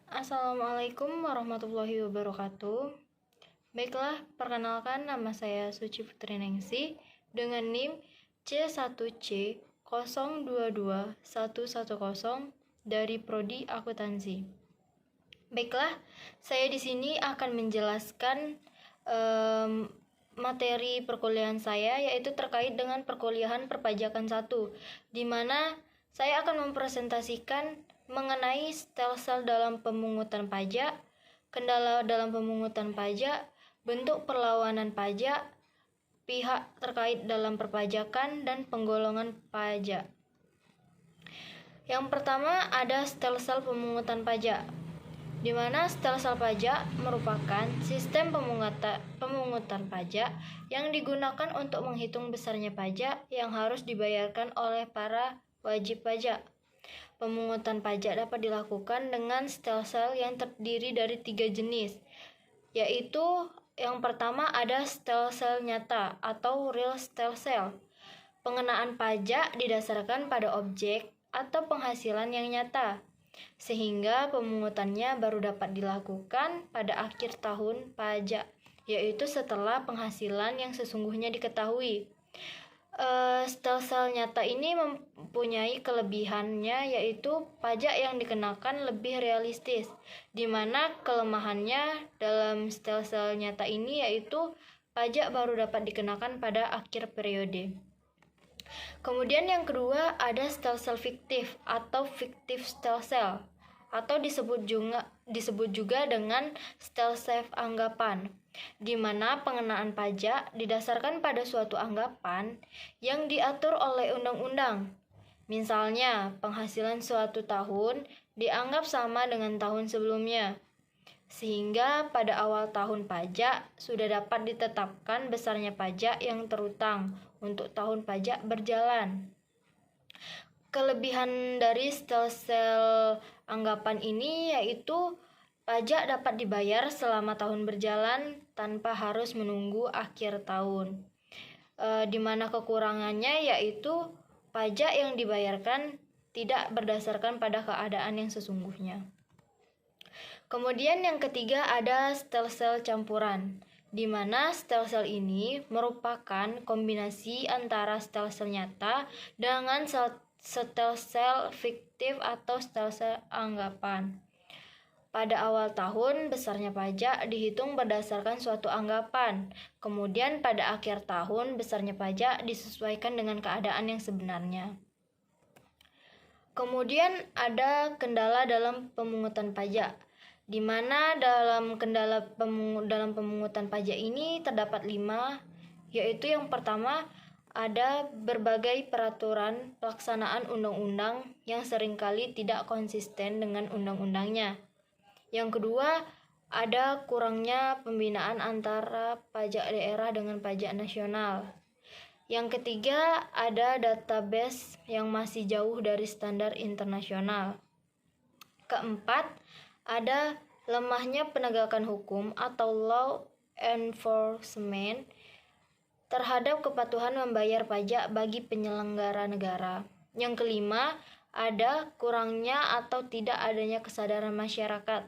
Assalamualaikum warahmatullahi wabarakatuh. Baiklah, perkenalkan nama saya Suci Putri Nengsi dengan NIM C1C022110 dari Prodi Akuntansi. Baiklah, saya di sini akan menjelaskan materi perkuliahan saya, yaitu terkait dengan perkuliahan perpajakan 1, di mana saya akan mempresentasikan mengenai stelsel dalam pemungutan pajak, kendala dalam pemungutan pajak, bentuk perlawanan pajak, pihak terkait dalam perpajakan, dan penggolongan pajak. Yang pertama ada stelsel pemungutan pajak, di mana stelsel pajak merupakan sistem pemungutan pajak yang digunakan untuk menghitung besarnya pajak yang harus dibayarkan oleh para wajib pajak. Pemungutan pajak dapat dilakukan dengan stelsel yang terdiri dari 3 jenis, yaitu yang pertama ada stelsel nyata atau real stelsel. Pengenaan pajak didasarkan pada objek atau penghasilan yang nyata, sehingga pemungutannya baru dapat dilakukan pada akhir tahun pajak, yaitu setelah penghasilan yang sesungguhnya diketahui. Stelsel nyata ini mempunyai kelebihannya, yaitu pajak yang dikenakan lebih realistis, di mana kelemahannya dalam stelsel nyata ini yaitu pajak baru dapat dikenakan pada akhir periode. Kemudian yang kedua ada stelsel fiktif atau fiktif stelsel, atau disebut juga dengan stelsel anggapan, di mana pengenaan pajak didasarkan pada suatu anggapan yang diatur oleh undang-undang. Misalnya, penghasilan suatu tahun dianggap sama dengan tahun sebelumnya, sehingga pada awal tahun pajak sudah dapat ditetapkan besarnya pajak yang terutang untuk tahun pajak berjalan. Kelebihan dari stelsel anggapan ini yaitu pajak dapat dibayar selama tahun berjalan tanpa harus menunggu akhir tahun. Di mana kekurangannya yaitu pajak yang dibayarkan tidak berdasarkan pada keadaan yang sesungguhnya. Kemudian yang ketiga ada stelsel campuran, di mana stelsel ini merupakan kombinasi antara stelsel nyata dengan stelsel fiktif atau stelsel anggapan. Pada awal tahun, besarnya pajak dihitung berdasarkan suatu anggapan. Kemudian pada akhir tahun, besarnya pajak disesuaikan dengan keadaan yang sebenarnya. Kemudian ada kendala dalam pemungutan pajak, di mana dalam kendala dalam pemungutan pajak ini terdapat 5, yaitu yang pertama ada berbagai peraturan pelaksanaan undang-undang yang seringkali tidak konsisten dengan undang-undangnya. Yang kedua, ada kurangnya pembinaan antara pajak daerah dengan pajak nasional. Yang ketiga, ada database yang masih jauh dari standar internasional. Keempat, ada lemahnya penegakan hukum atau law enforcement terhadap kepatuhan membayar pajak bagi penyelenggara negara. Yang kelima, ada kurangnya atau tidak adanya kesadaran masyarakat.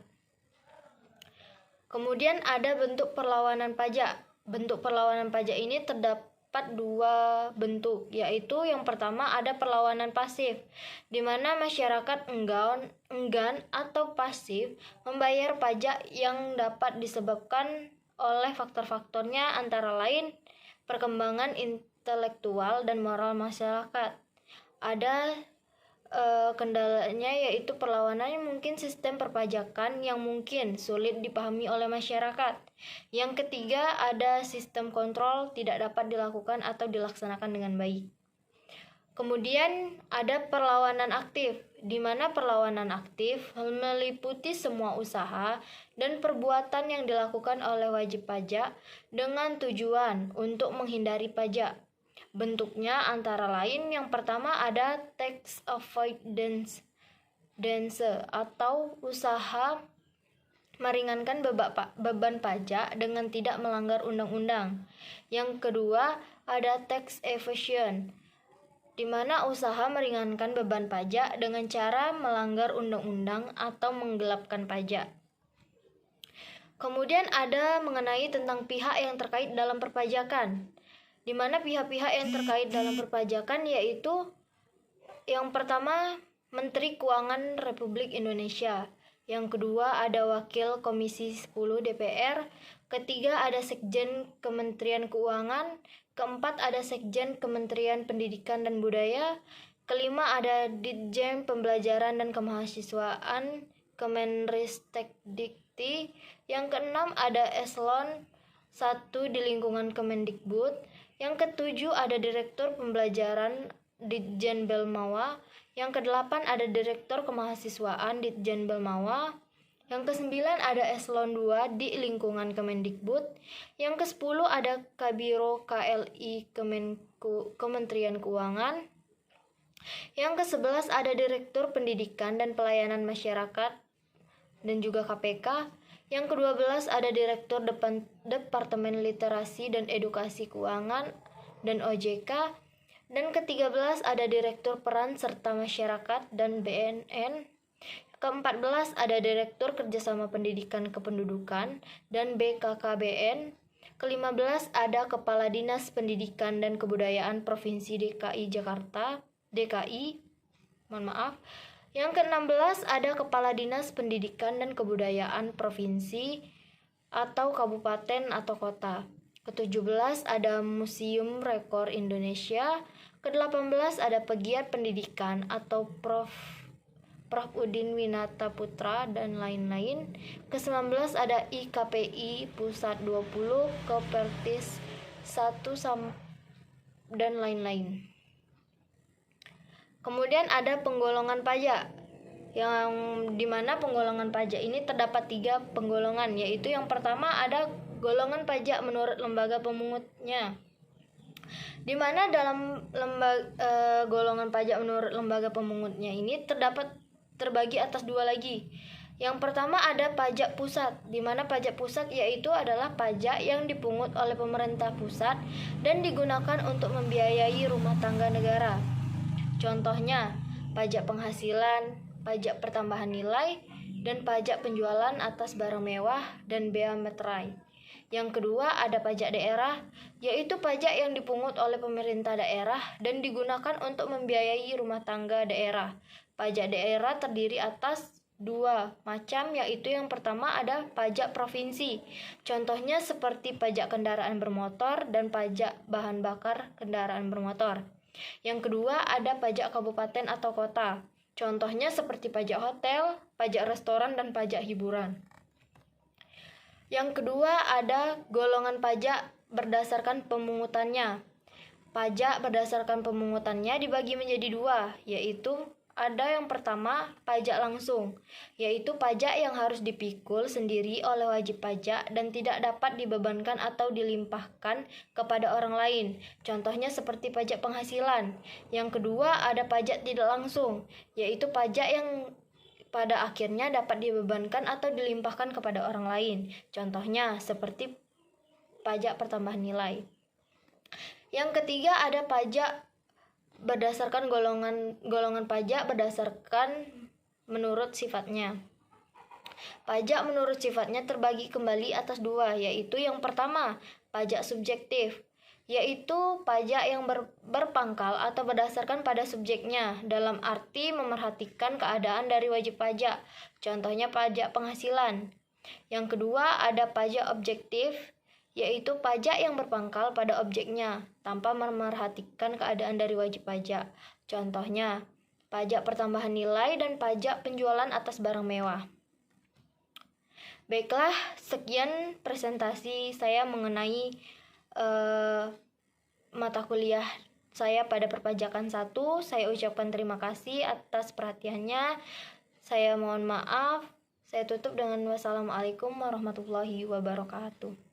Kemudian ada bentuk perlawanan pajak. Bentuk perlawanan pajak ini terdapat 2 bentuk, yaitu yang pertama ada perlawanan pasif, di mana masyarakat enggan atau pasif membayar pajak yang dapat disebabkan oleh faktor-faktornya antara lain perkembangan intelektual dan moral masyarakat. Ada kendalanya yaitu perlawanannya mungkin sistem perpajakan yang mungkin sulit dipahami oleh masyarakat. Yang ketiga ada sistem kontrol tidak dapat dilakukan atau dilaksanakan dengan baik. Kemudian ada perlawanan aktif, di mana perlawanan aktif meliputi semua usaha dan perbuatan yang dilakukan oleh wajib pajak dengan tujuan untuk menghindari pajak. Bentuknya antara lain yang pertama ada tax avoidance atau usaha meringankan beban pajak dengan tidak melanggar undang-undang. Yang kedua ada tax evasion di mana usaha meringankan beban pajak dengan cara melanggar undang-undang atau menggelapkan pajak. Kemudian ada mengenai tentang pihak yang terkait dalam perpajakan, di mana pihak-pihak yang terkait dalam perpajakan yaitu yang pertama Menteri Keuangan Republik Indonesia, yang kedua ada Wakil Komisi 10 DPR, ketiga ada Sekjen Kementerian Keuangan, keempat ada Sekjen Kementerian Pendidikan dan Budaya, kelima ada Ditjen Pembelajaran dan Kemahasiswaan Kemenristekdikti, yang keenam ada Eselon 1 di lingkungan Kemendikbud, yang ketujuh ada Direktur Pembelajaran Ditjen Belmawa, yang kedelapan ada Direktur Kemahasiswaan Ditjen Belmawa, yang kesembilan ada Eselon 2 di lingkungan Kemendikbud, yang kesepuluh ada Kabiro KLI Kementerian Keuangan, yang ke-11 ada Direktur Pendidikan dan Pelayanan Masyarakat dan juga KPK, yang ke-12 ada Direktur Departemen Literasi dan Edukasi Keuangan dan OJK, dan ke-13 ada Direktur Peran Serta Masyarakat dan BNN, ke-14 ada Direktur Kerjasama Pendidikan Kependudukan dan BKKBN, ke-15 ada Kepala Dinas Pendidikan dan Kebudayaan Provinsi DKI Jakarta, yang ke-16 ada Kepala Dinas Pendidikan dan Kebudayaan Provinsi atau Kabupaten atau Kota. Ke-17 ada Museum Rekor Indonesia. Ke-18 ada Pegiat Pendidikan atau Prof. Udin Winata Putra dan lain-lain. Ke-19 ada IKPI Pusat 20, Kopertis 1 dan lain-lain. Kemudian ada penggolongan pajak, yang dimana penggolongan pajak ini terdapat 3 penggolongan, yaitu yang pertama ada golongan pajak menurut lembaga pemungutnya, di mana dalam golongan pajak menurut lembaga pemungutnya ini terbagi atas 2 lagi. Yang pertama ada pajak pusat, di mana pajak pusat yaitu adalah pajak yang dipungut oleh pemerintah pusat dan digunakan untuk membiayai rumah tangga negara. Contohnya, pajak penghasilan, pajak pertambahan nilai, dan pajak penjualan atas barang mewah dan bea meterai. Yang kedua ada pajak daerah, yaitu pajak yang dipungut oleh pemerintah daerah dan digunakan untuk membiayai rumah tangga daerah. Pajak daerah terdiri atas 2 macam, yaitu yang pertama ada pajak provinsi. Contohnya seperti pajak kendaraan bermotor dan pajak bahan bakar kendaraan bermotor. Yang kedua ada pajak kabupaten atau kota. Contohnya seperti pajak hotel, pajak restoran, dan pajak hiburan. Yang kedua ada golongan pajak berdasarkan pemungutannya. Pajak berdasarkan pemungutannya dibagi menjadi 2, yaitu ada yang pertama pajak langsung, yaitu pajak yang harus dipikul sendiri oleh wajib pajak dan tidak dapat dibebankan atau dilimpahkan kepada orang lain. Contohnya seperti pajak penghasilan. Yang kedua ada pajak tidak langsung, yaitu pajak yang pada akhirnya dapat dibebankan atau dilimpahkan kepada orang lain. Contohnya seperti pajak pertambahan nilai. Yang ketiga ada pajak berdasarkan golongan pajak berdasarkan menurut sifatnya. Pajak menurut sifatnya terbagi kembali atas 2, yaitu yang pertama pajak subjektif, yaitu pajak yang berpangkal atau berdasarkan pada subjeknya dalam arti memerhatikan keadaan dari wajib pajak. Contohnya pajak penghasilan. Yang kedua ada pajak objektif, yaitu pajak yang berpangkal pada objeknya tanpa memerhatikan keadaan dari wajib pajak. Contohnya pajak pertambahan nilai dan pajak penjualan atas barang mewah. Baiklah, sekian presentasi saya mengenai mata kuliah saya pada perpajakan 1. Saya ucapkan terima kasih atas perhatiannya. Saya mohon maaf. Saya tutup dengan wassalamualaikum warahmatullahi wabarakatuh.